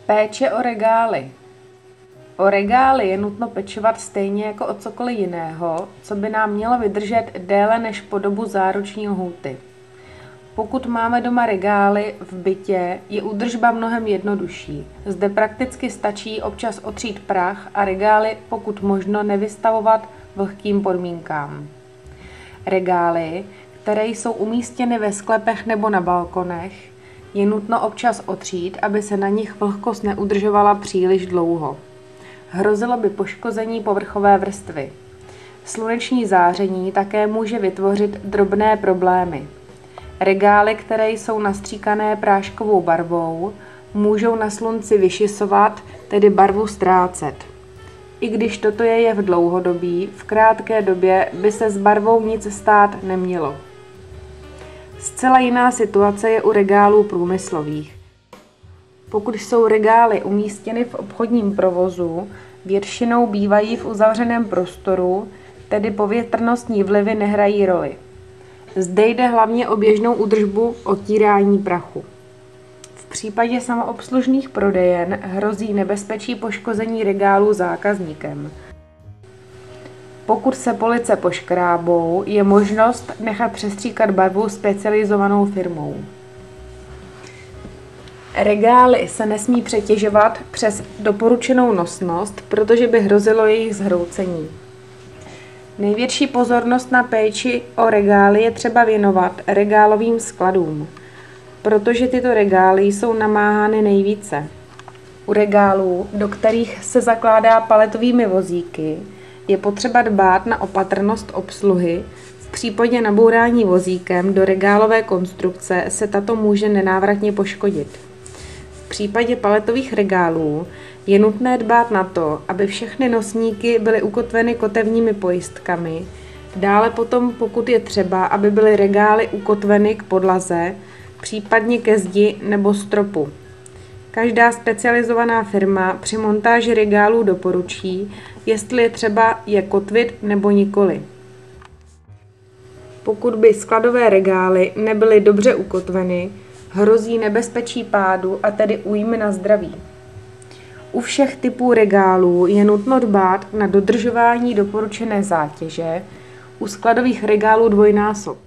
Péče o regály. O regály je nutno pečovat stejně jako o cokoliv jiného, co by nám mělo vydržet déle než po dobu záruční lhůty. Pokud máme doma regály v bytě, je údržba mnohem jednodušší. Zde prakticky stačí občas otřít prach a regály pokud možno nevystavovat vlhkým podmínkám. Regály, které jsou umístěny ve sklepech nebo na balkonech, je nutno občas otřít, aby se na nich vlhkost neudržovala příliš dlouho. Hrozilo by poškození povrchové vrstvy. Sluneční záření také může vytvořit drobné problémy. Regály, které jsou nastříkané práškovou barvou, můžou na slunci vyšisovat, tedy barvu ztrácet. I když toto je jev dlouhodobý, v krátké době by se s barvou nic stát nemělo. Zcela jiná situace je u regálů průmyslových. Pokud jsou regály umístěny v obchodním provozu, většinou bývají v uzavřeném prostoru, tedy povětrnostní vlivy nehrají roli. Zde jde hlavně o běžnou údržbu odtírání prachu. V případě samoobslužných prodejen hrozí nebezpečí poškození regálů zákazníkem. Pokud se police poškrábou, je možnost nechat přestříkat barvu specializovanou firmou. Regály se nesmí přetěžovat přes doporučenou nosnost, protože by hrozilo jejich zhroucení. Největší pozornost na péči o regály je třeba věnovat regálovým skladům, protože tyto regály jsou namáhány nejvíce. U regálů, do kterých se zakládá paletovými vozíky, je potřeba dbát na opatrnost obsluhy. V případě nabourání vozíkem do regálové konstrukce se tato může nenávratně poškodit. V případě paletových regálů je nutné dbát na to, aby všechny nosníky byly ukotveny kotevními pojistkami, dále potom, pokud je třeba, aby byly regály ukotveny k podlaze, případně ke zdi nebo stropu. Každá specializovaná firma při montáži regálů doporučí, jestli je třeba je kotvit nebo nikoli. Pokud by skladové regály nebyly dobře ukotveny, hrozí nebezpečí pádu a tedy újmy na zdraví. U všech typů regálů je nutno dbát na dodržování doporučené zátěže, u skladových regálů dvojnásob.